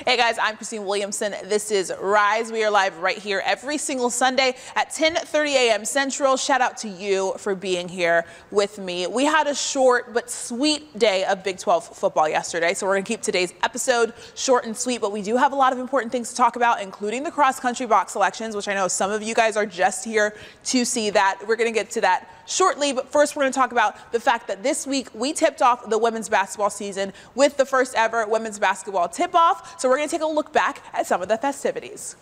Hey guys, I'm Christine Williamson. This is Rise. We are live right here every single Sunday at 10:30 a.m. Central. Shout out to you for being here with me. We had a short but sweet day of Big 12 football yesterday, so we're going to keep today's episode short and sweet, but we do have a lot of important things to talk about, including the cross-country box selections, which I know some of you guys are just here to see that. We're going to get to that shortly, but first we're going to talk about the fact that this week we tipped off the women's basketball season with the first ever women's basketball tip-off. So we're going to take a look back at some of the festivities.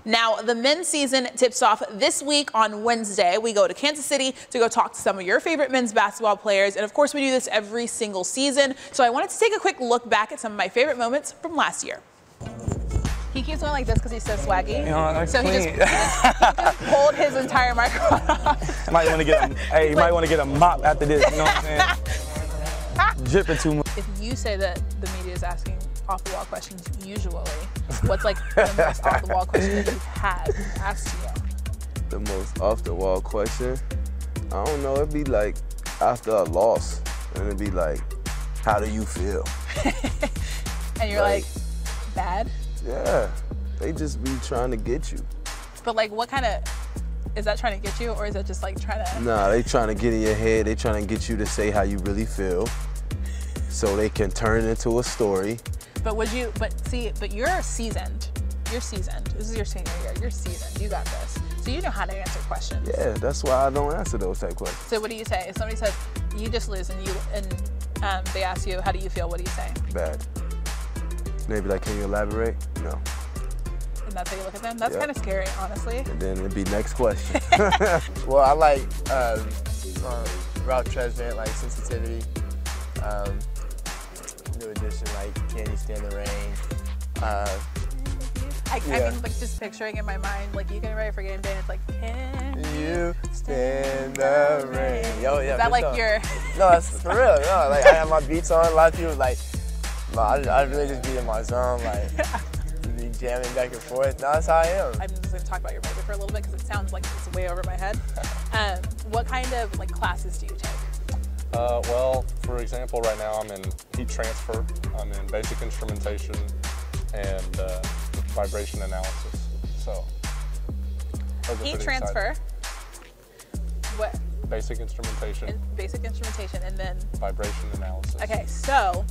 Now, the men's season tips off this week on Wednesday. We go to Kansas City to go talk to some of your favorite men's basketball players. And of course, we do this every single season. So I wanted to take a quick look back at some of my favorite moments from last year. He keeps going like this because he's so swaggy. You know, so he just pulled his entire microphone off. You might want to get a, you might want to get a mop after this, you know what I'm saying? Dripping too much. If you say that the media is asking off-the-wall questions usually, what's like the most off-the-wall question that you've had asked you? The most off-the-wall question? I don't know, it'd be like after a loss, and it'd be like, how do you feel? And you're like, bad? Yeah, they just be trying to get you. But like, what kind of, is that trying to get you, or is that just like trying to? Nah, they trying to get in your head, they trying to get you to say how you really feel, so they can turn it into a story. But would you, but you're seasoned. You're seasoned. This is your senior year. You're seasoned. You got this. So you know how to answer questions. Yeah, that's why I don't answer those type questions. So what do you say? If somebody says, you just lose and they ask you, how do you feel? What do you say? Bad. Maybe like, can you elaborate? No. And that's how you look at them? That's kind of scary, honestly. And then it'd be next question. Well, I like Ralph Tresvant, like Sensitivity. New edition, like Can You Stand the Rain? I can like just picturing in my mind, like you getting ready for game day, and it's like, can you stand the rain? Yo, yeah. Is that like your? No, that's for real. No, like I have my beats on. A lot of people like, no, I really just be in my zone, like be jamming back and forth. No, that's how I am. I'm just gonna talk about your music for a little bit because it sounds like it's way over my head. What kind of like classes do you take? Well, for example, right now I'm in heat transfer, I'm in basic instrumentation, and vibration analysis. So, heat transfer. What? Basic instrumentation. Basic instrumentation, and then vibration analysis. Okay, so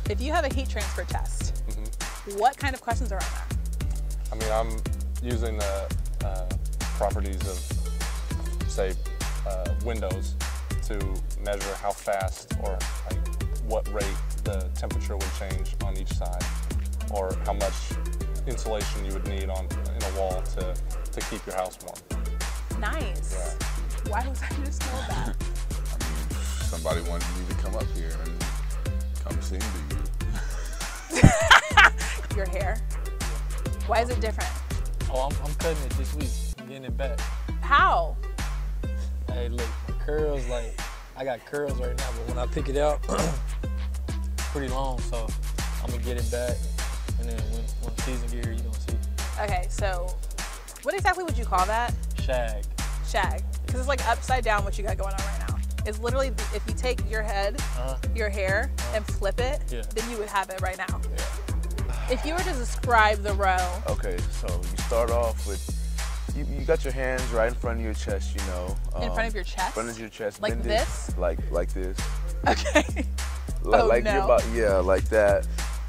if you have a heat transfer test, what kind of questions are on there? I mean, I'm using the properties of, say, windows to measure how fast or like what rate the temperature would change on each side, or how much insulation you would need in a wall to keep your house warm. Nice. Yeah. Why was I just told that? I mean, somebody wanted me to come up here and come sing to you. Your hair. Why is it different? Oh, I'm cutting it this week. I'm getting it back. How? Hey, look, my curls, like, I got curls right now, but when I pick it out, pretty long, so I'm gonna get it back, and then when the season get here, you're gonna see. Okay, so what exactly would you call that? Shag. Shag, because it's like upside down what you got going on right now. It's literally, if you take your head, your hair, and flip it, then you would have it right now. Yeah. If you were to describe the row. Okay, so you start off with, you got your hands right in front of your chest, you know. In front of your chest? In front of your chest. Like this? Like this. Okay. Like no. Yeah, like that.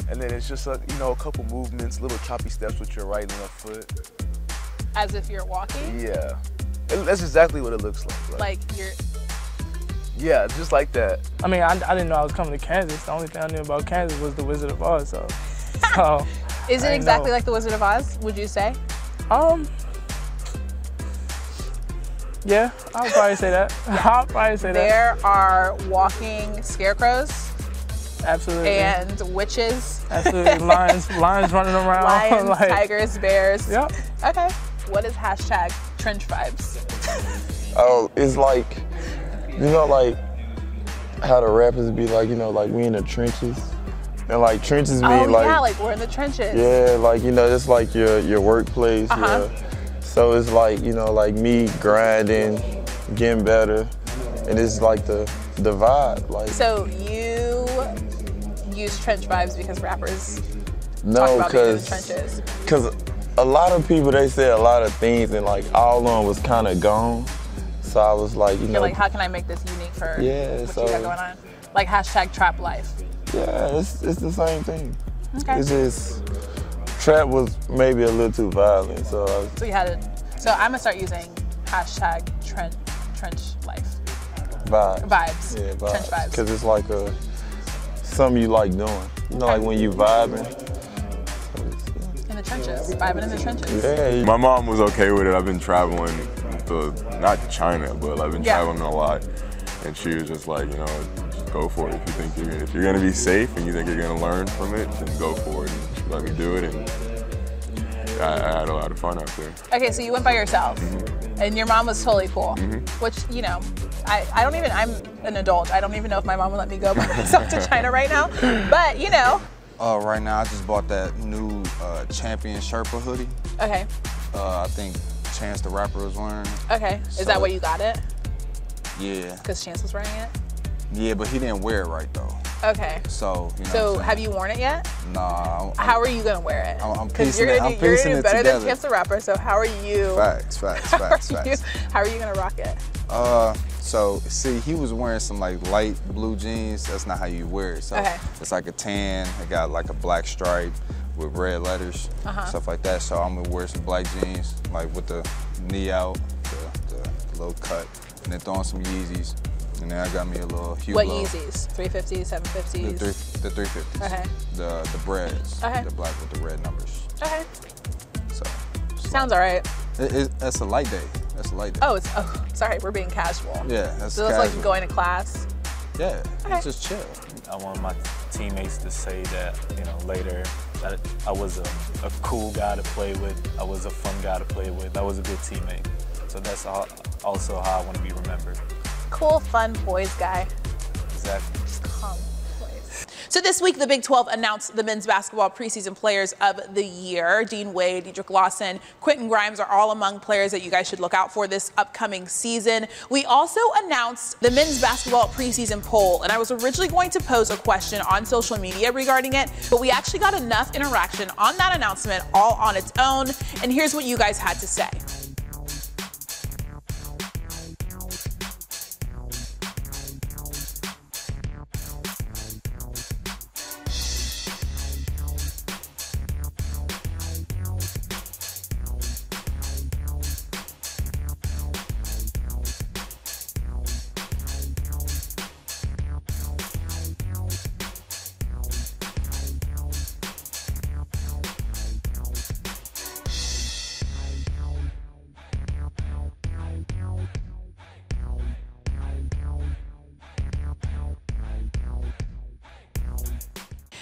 And then it's just a, you know, a couple movements, little choppy steps with your right and left foot. As if you're walking? Yeah. That's exactly what it looks like. Like you're... Yeah, just like that. I mean, I didn't know I was coming to Kansas. The only thing I knew about Kansas was the Wizard of Oz, so Is it exactly like the Wizard of Oz, would you say? Yeah, I'll probably say that. I'll probably say that. There are walking scarecrows Absolutely. and witches. Absolutely. Lions running around. Lions, like, tigers, bears. Yep. Okay. What is hashtag trench vibes? Oh, it's like, you know, like how the rappers be like, you know, like we in the trenches. And like trenches mean like we're in the trenches. Yeah, like, you know, it's like your workplace. Uh-huh. Yeah. So it's like, you know, like me grinding, getting better. And it's like the vibe. Like, So you use trench vibes because rappers talk no, about being in the trenches. because a lot of people, they say a lot of things and like all of them was kind of gone. So I was like, you You're know. like, how can I make this unique for Yeah, what so- you got going on? Like hashtag trap life. Yeah, it's the same thing. Okay. It's just, trap was maybe a little too violent, so So you had it. So I'm gonna start using hashtag trench life. vibes. Vibes. Yeah, vibes. Trench vibes. Because it's like something you like doing. You know, like when you vibing. In the trenches. Vibing in the trenches. Yeah. My mom was okay with it. I've been traveling to, not China, but I've been traveling a lot. And she was just like, you know, just go for it. If you think if you're gonna be safe and you think you're gonna learn from it, then go for it. And she let me do it, and I had a lot of fun out there. Okay, so you went by yourself, and your mom was totally cool. Which, you know, I don't even, I'm an adult. I don't even know if my mom would let me go by myself to China right now. But, you know. Right now, I just bought that new Champion Sherpa hoodie. Okay. I think Chance the Rapper was wearing it. Okay. Is that why you got it? Yeah. Because Chance was wearing it? Yeah, but he didn't wear it right though. Okay. So, you know. So have you worn it yet? Nah. How are you gonna wear it? I'm Because piecing you're it. gonna I'm do, you're piecing gonna it do better together. than Chance the Rapper. So how are you? Facts. How are you gonna rock it? So see, he was wearing some like light blue jeans. That's not how you wear it. So it's like a tan. It got like a black stripe with red letters, stuff like that. So I'm gonna wear some black jeans, like with the knee out, the little cut, and then throw on some Yeezys. And then I got me a little Hublot. What Yeezys? 350s, 750s? The 350s. Okay. The breads. Okay. The black with the red numbers. Okay. So. Sounds all right. That's a light day. That's a light day. Oh, sorry, we're being casual. Yeah, that's So that's casual. like going to class? Yeah, Okay. just chill. I want my teammates to say that, you know, later that I was a cool guy to play with. I was a fun guy to play with. I was a good teammate. So that's also how I want to be remembered. Cool, fun boys guy. Exactly. Just calm boys. So this week, the Big 12 announced the men's basketball preseason players of the year. Dean Wade, Dedrick Lawson, Quentin Grimes are all among players that you guys should look out for this upcoming season. We also announced the men's basketball preseason poll, and I was originally going to pose a question on social media regarding it, but we actually got enough interaction on that announcement all on its own, and here's what you guys had to say.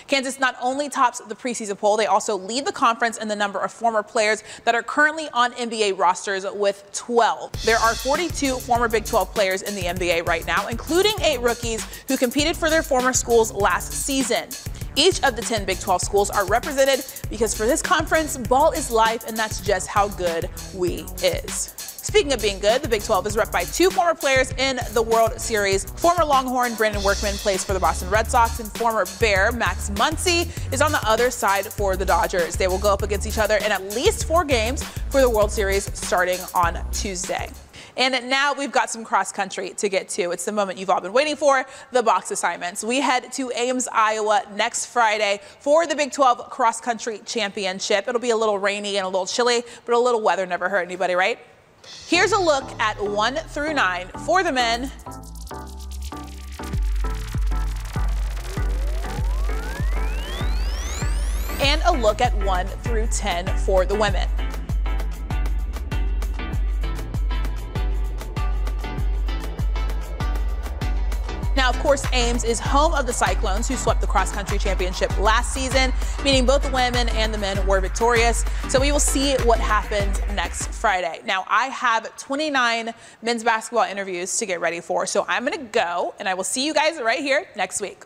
Kansas not only tops the preseason poll, they also lead the conference in the number of former players that are currently on NBA rosters with 12. There are 42 former Big 12 players in the NBA right now, including 8 rookies who competed for their former schools last season. Each of the 10 Big 12 schools are represented because for this conference, ball is life, and that's just how good we is. Speaking of being good, the Big 12 is rep by 2 former players in the World Series. Former Longhorn Brandon Workman plays for the Boston Red Sox, and former Bear Max Muncy is on the other side for the Dodgers. They will go up against each other in at least 4 games for the World Series starting on Tuesday. And now we've got some cross country to get to. It's the moment you've all been waiting for, the box assignments. We head to Ames, Iowa next Friday for the Big 12 cross country championship. It'll be a little rainy and a little chilly, but a little weather never hurt anybody, right? Here's a look at 1 through 9 for the men. And a look at 1 through 10 for the women. Now, of course, Ames is home of the Cyclones, who swept the cross-country championship last season, meaning both the women and the men were victorious. So we will see what happens next Friday. Now, I have 29 men's basketball interviews to get ready for, so I'm going to go, and I will see you guys right here next week.